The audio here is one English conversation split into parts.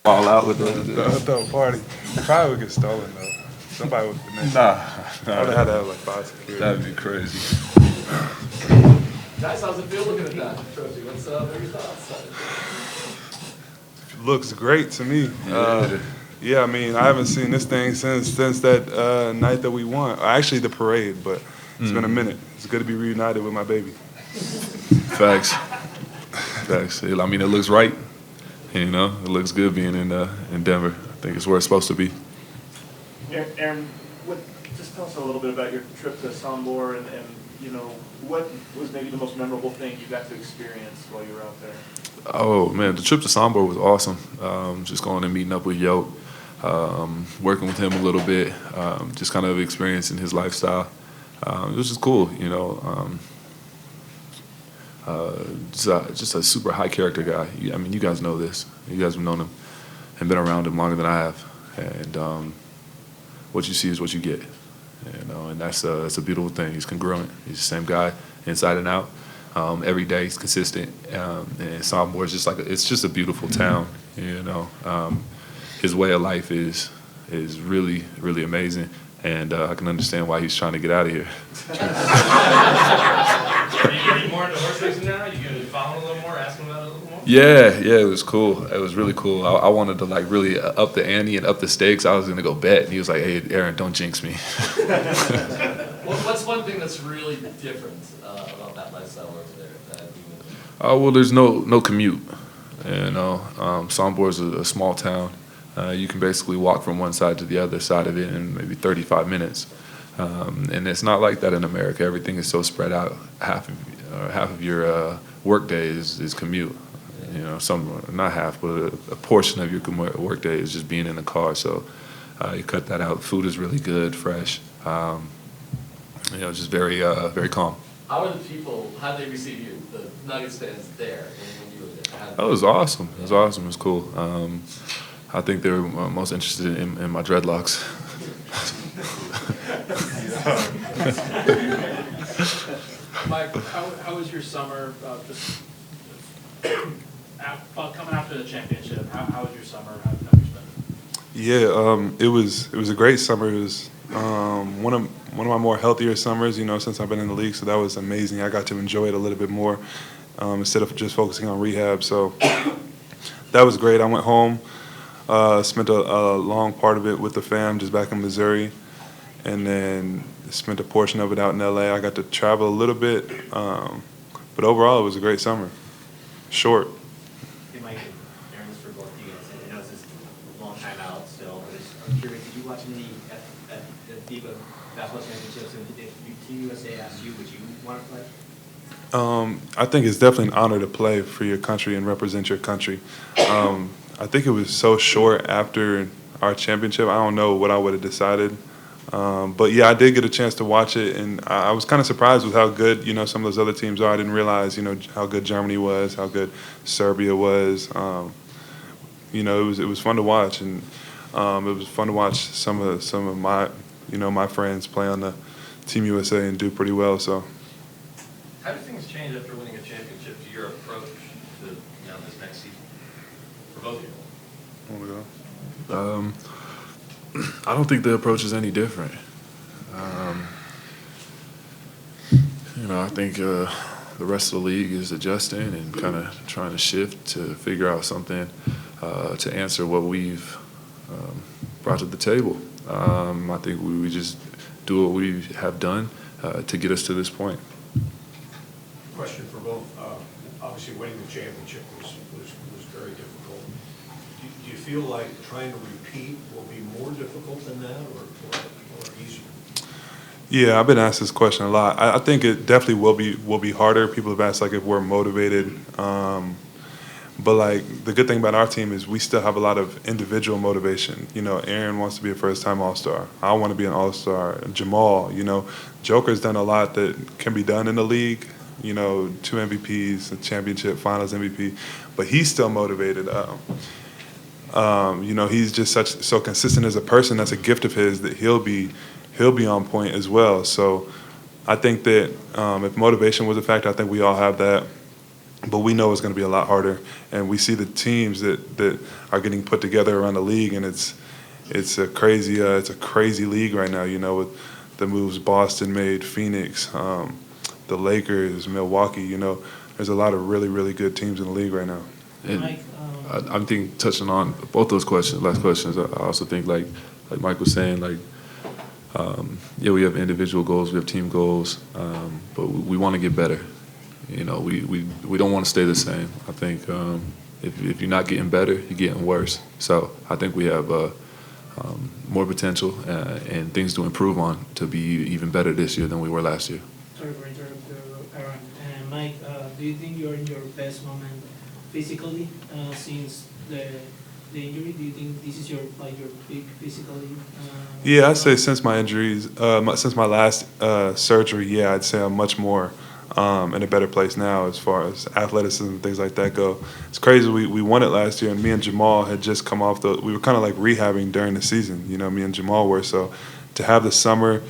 Fall out with The party. Probably would get stolen though. Somebody would finesse. Nah, I would have to have like 5 security. that'd be crazy. Guys, how's it feel looking at that trophy? What's your thoughts? Looks great to me. Yeah, I mean, I haven't seen this thing since that night that we won. Actually, the parade, but it's been a minute. It's good to be reunited with my baby. Facts. Facts. I mean, it looks right. You know, it looks good being in Denver. I think it's where it's supposed to be. Aaron, just tell us a little bit about your trip to Sombor and you know, what was maybe the most memorable thing you got to experience while you were out there? Oh man, the trip to Sombor was awesome. Just going and meeting up with Yoke, working with him a little bit, just kind of experiencing his lifestyle. It was just cool, you know. Just a super high character guy. I mean, you guys know this. You guys have known him and been around him longer than I have. And what you see is what you get. You know, and that's a beautiful thing. He's congruent. He's the same guy inside and out. Every day he's consistent. And Sombor is just it's just a beautiful town. You know, his way of life is really, really amazing. And I can understand why he's trying to get out of here. Are you getting more into horse racing now? You going to follow a little more, ask him about it a little more? Yeah, it was cool. It was really cool. I wanted to like really up the ante and up the stakes. I was gonna go bet, and he was like, "Hey, Aaron, don't jinx me." What's one thing that's really different about that lifestyle over there? Well, there's no commute. You know, Sombor is a small town. You can basically walk from one side to the other side of it in maybe 35 minutes. And it's not like that in America. Everything is so spread out. Half of your work day is commute. You know, not half, but a portion of your work day is just being in the car. So you cut that out. Food is really good, fresh. You know, just very calm. How are the people? How did they receive you, the Nuggets fans there when you were there? It was awesome. It was awesome. It was cool. I think they were most interested in my dreadlocks. Mike, how was your summer? Just coming after the championship, how was your summer? How did you spend it? Yeah, it was a great summer. It was one of my more healthier summers, you know, since I've been in the league. So that was amazing. I got to enjoy it a little bit more instead of just focusing on rehab. So that was great. I went home, spent a long part of it with the fam, just back in Missouri, and then spent a portion of it out in LA. I got to travel a little bit, but overall it was a great summer. Short. Hey Mike, Aaron, this is for both of you guys. I know this is a long time out still. I'm curious, did you watch any FIBA basketball championships? And if Team USA asked you, would you want to play? I think it's definitely an honor to play for your country and represent your country. I think it was so short after our championship. I don't know what I would have decided. But yeah, I did get a chance to watch it, and I was kind of surprised with how good, you know, some of those other teams are. I didn't realize, you know, how good Germany was, how good Serbia was. You know, it was fun to watch, and it was fun to watch some of my, you know, my friends play on the Team USA and do pretty well. So. How do things change after winning a championship to your approach to this next season for both of you? Want to go? I don't think the approach is any different. You know, I think the rest of the league is adjusting and kind of trying to shift to figure out something to answer what we've brought to the table. I think we just do what we have done to get us to this point. Question for both. Obviously, winning the championship was very difficult. Do you feel like trying to repeat will be more difficult than that, or easier? Yeah, I've been asked this question a lot. I think it definitely will be harder. People have asked like if we're motivated, but like the good thing about our team is we still have a lot of individual motivation. You know, Aaron wants to be a first-time All-Star. I want to be an All-Star. Jamal, you know, Joker's done a lot that can be done in the league. You know, 2 MVPs, a championship, Finals MVP, but he's still motivated. You know, he's just so consistent as a person. That's a gift of his that he'll be on point as well. So I think that if motivation was a factor, I think we all have that. but we know it's going to be a lot harder. And we see the teams that are getting put together around the league, and it's a crazy league right now. You know, with the moves Boston made, Phoenix, the Lakers, Milwaukee. You know, there's a lot of really good teams in the league right now. And Mike, I think touching on both those last questions, I also think like Mike was saying, like, yeah, we have individual goals, we have team goals, but we want to get better. You know, we don't want to stay the same. I think if you're not getting better, you're getting worse. So I think we have more potential and things to improve on to be even better this year than we were last year. sorry for interrupting, Aaron. Mike, do you think you're in your best moment physically since the injury? Do you think this is your peak physically? Yeah, I'd say since my injuries, since my last surgery, yeah, I'd say I'm much more in a better place now as far as athleticism and things like that go. It's crazy. We won it last year, and me and Jamal had just come off we were kind of like rehabbing during the season. You know, me and Jamal were. So to have the summer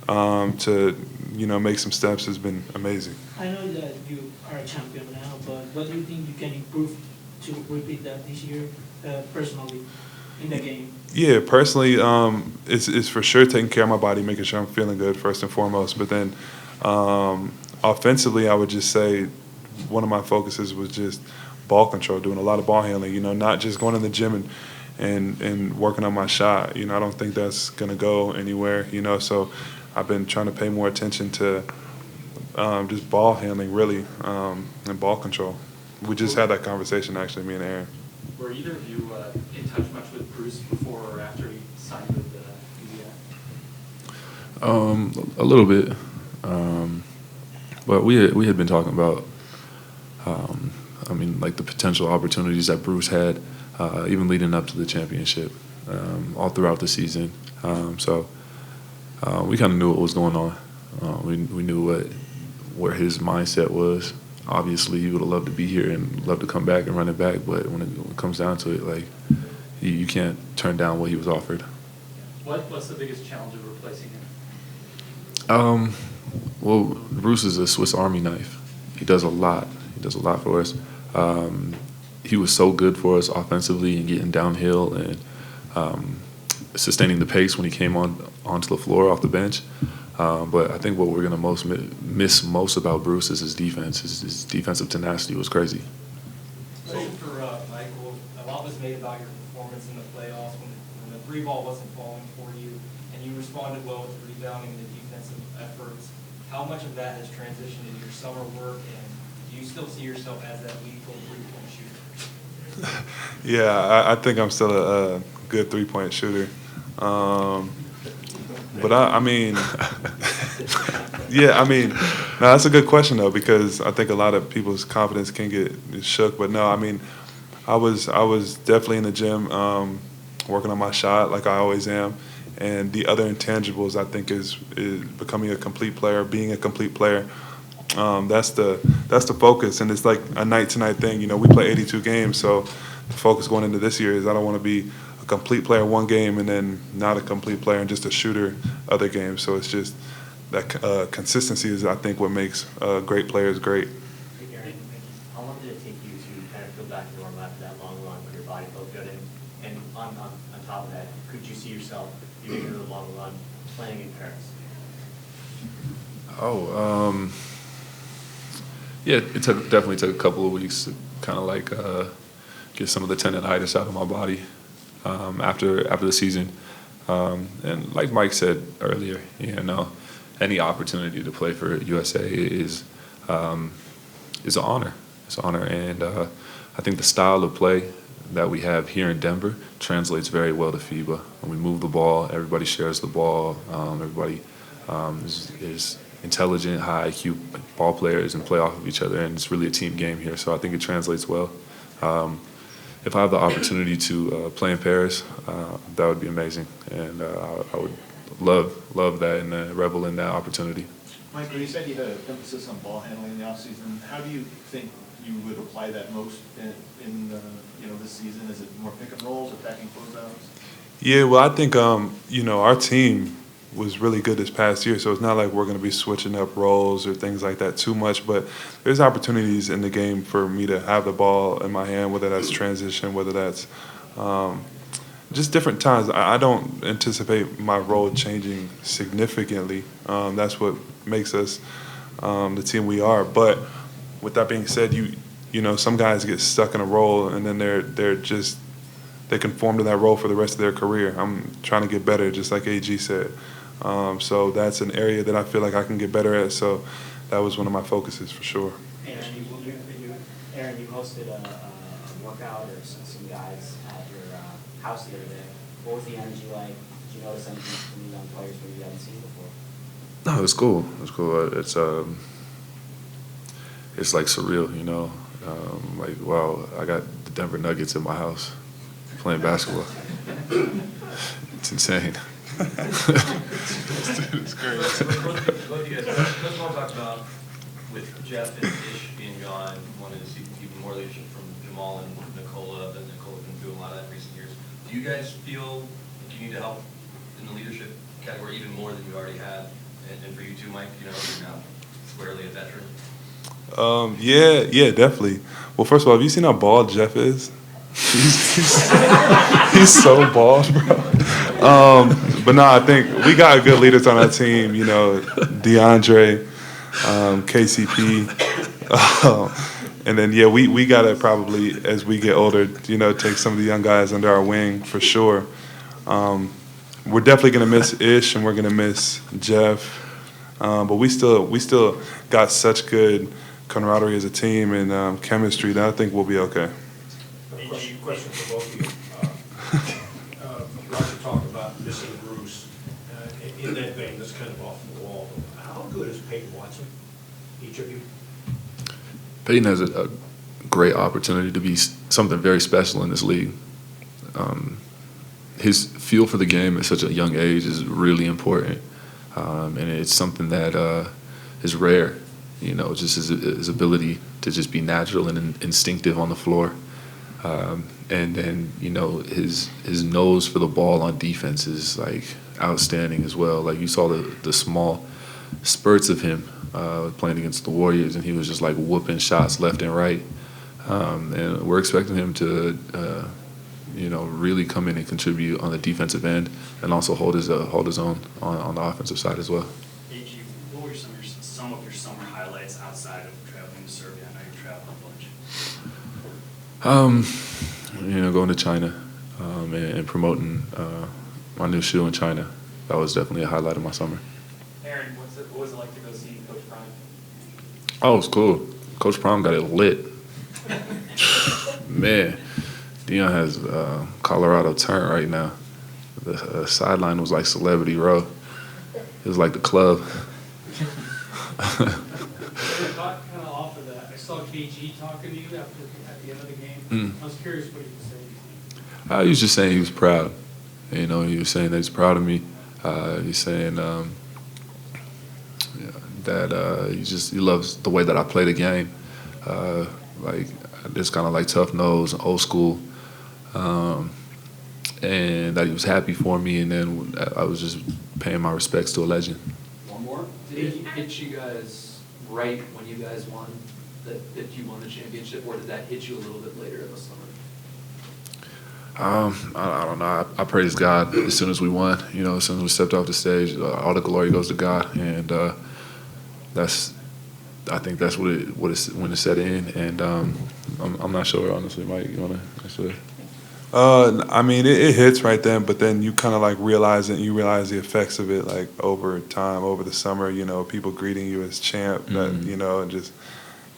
to, you know, make some steps has been amazing. I know that you are a champion now, but what do you think you can improve to repeat that this year, personally, in the game? Yeah, personally, it's for sure taking care of my body, making sure I'm feeling good first and foremost. But then offensively, I would just say one of my focuses was just ball control, doing a lot of ball handling, you know, not just going to the gym and working on my shot. You know, I don't think that's going to go anywhere, you know. So I've been trying to pay more attention to just ball handling, really, and ball control. We just had that conversation, actually, me and Aaron. Were either of you in touch much with Bruce before or after he signed with the A little bit, but we had been talking about, I mean, like the potential opportunities that Bruce had, even leading up to the championship, all throughout the season. So we kind of knew what was going on. We knew where his mindset was. Obviously, he would have loved to be here and loved to come back and run it back, but when it comes down to it, like, you can't turn down what he was offered. What's the biggest challenge of replacing him? Well, Bruce is a Swiss Army knife. He does a lot. He does a lot for us. He was so good for us offensively and getting downhill and sustaining the pace when he came onto the floor off the bench. But I think what we're going to miss most about Bruce is his defense. His defensive tenacity was crazy. Question for Michael. A lot was made about your performance in the playoffs when the three ball wasn't falling for you, and you responded well with the rebounding and the defensive efforts. How much of that has transitioned into your summer work, and do you still see yourself as that lethal three-point shooter? Yeah, I think I'm still a good three-point shooter. But I mean, yeah, I mean, no, that's a good question though, because I think a lot of people's confidence can get shook. But no, I mean, I was definitely in the gym working on my shot like I always am, and the other intangibles I think is becoming a complete player, being a complete player. That's the focus, and it's like a night-to-night thing. You know, we play 82 games, so the focus going into this year is I don't want to be a complete player one game and then not a complete player and just a shooter other games. So it's just that consistency is, I think, what makes great players great. Hey, Aaron, how long did it take you to kind of feel back to normal after that long run where your body felt good? And on top of that, could you see yourself, even in the long run, playing in Paris? Yeah, it definitely took a couple of weeks to kind of like get some of the tendonitis out of my body after the season. And like Mike said earlier, you know, any opportunity to play for USA is an honor. It's an honor, and I think the style of play that we have here in Denver translates very well to FIBA. When we move the ball, everybody shares the ball. Everybody is intelligent, high IQ ball players and play off of each other, and it's really a team game here. So I think it translates well. If I have the opportunity to play in Paris, that would be amazing, and I would love that and revel in that opportunity. Michael, you said you had an emphasis on ball handling in the offseason. How do you think you would apply that most in this season? Is it more pick and rolls, attacking closeouts? Yeah, well, I think you know, our team was really good this past year. So it's not like we're going to be switching up roles or things like that too much. But there's opportunities in the game for me to have the ball in my hand, whether that's transition, whether that's just different times. I don't anticipate my role changing significantly. That's what makes us the team we are. But with that being said, you know, some guys get stuck in a role and then they conform to that role for the rest of their career. I'm trying to get better, just like AG said. So that's an area that I feel like I can get better at. So that was one of my focuses for sure. Aaron, you hosted a workout or some guys at your house the other day. What was the energy like? Did you notice anything from the young players that you haven't seen before? No, it's cool. It's cool. It's like surreal, you know. Like, wow, I got the Denver Nuggets in my house playing basketball. It's insane. It's great. Both of you guys, let's talk about with Jeff and Ish being gone, wanted to see even more leadership from Jamal and Nikola, but Nicola's been doing a lot of that in recent years. Do you guys feel like you need to help in the leadership category even more than you already had? And for you too, Mike, you know, you're now squarely a veteran. Yeah, definitely. Well, first of all, have you seen how bald Jeff is? He's so bald, bro. But no, I think we got good leaders on our team. You know, DeAndre, KCP, and then we gotta probably, as we get older, you know, take some of the young guys under our wing for sure. We're definitely gonna miss Ish and we're gonna miss Jeff, but we still got such good camaraderie as a team and chemistry that I think we'll be okay. Question for both of you. Roger talked about missing Bruce. In that vein, that's kind of off the wall. How good is Peyton Watson, each of you? Peyton has a great opportunity to be something very special in this league. His feel for the game at such a young age is really important, and it's something that is rare. You know, just his ability to just be natural and instinctive on the floor. And then, you know, his nose for the ball on defense is like outstanding as well. Like you saw the small spurts of him playing against the Warriors, and he was just like whooping shots left and right. And we're expecting him to, you know, really come in and contribute on the defensive end, and also hold his own on the offensive side as well. AG, what were some of your summer highlights outside of traveling to Serbia? I know you traveled a bunch. You know, going to China and promoting my new shoe in China. That was definitely a highlight of my summer. Aaron, what was it like to go see Coach Prime? Oh, it was cool. Coach Prime got it lit. Man, Deion has Colorado turned right now. The sideline was like Celebrity Row. It was like the club. Kind of off of that, I saw KG talking to you at the end of the game. I was curious what he was saying. He was just saying he was proud. You know, he was saying that he's proud of me. He's saying that he loves the way that I play the game. Like just kind of like tough nose, old school, and that he was happy for me. And then I was just paying my respects to a legend. One more. Did he hit you guys right when you guys won? That you won the championship, or did that hit you a little bit later in the summer? I don't know. I praise God as soon as we won. You know, as soon as we stepped off the stage, all the glory goes to God, and I think that's when it set in. And I'm not sure, honestly. Mike, you wanna answer? I mean, it hits right then, but then you kind of like realize it. You realize the effects of it, like over time, over the summer. You know, people greeting you as champ. That you know, and just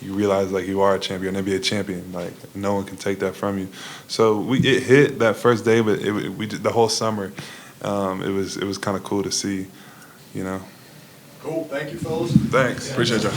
you realize like you are a champion, NBA champion. Like no one can take that from you. So it hit that first day, but we did the whole summer. It was kind of cool to see, you know. Cool. Thank you, fellas. Thanks. Appreciate y'all.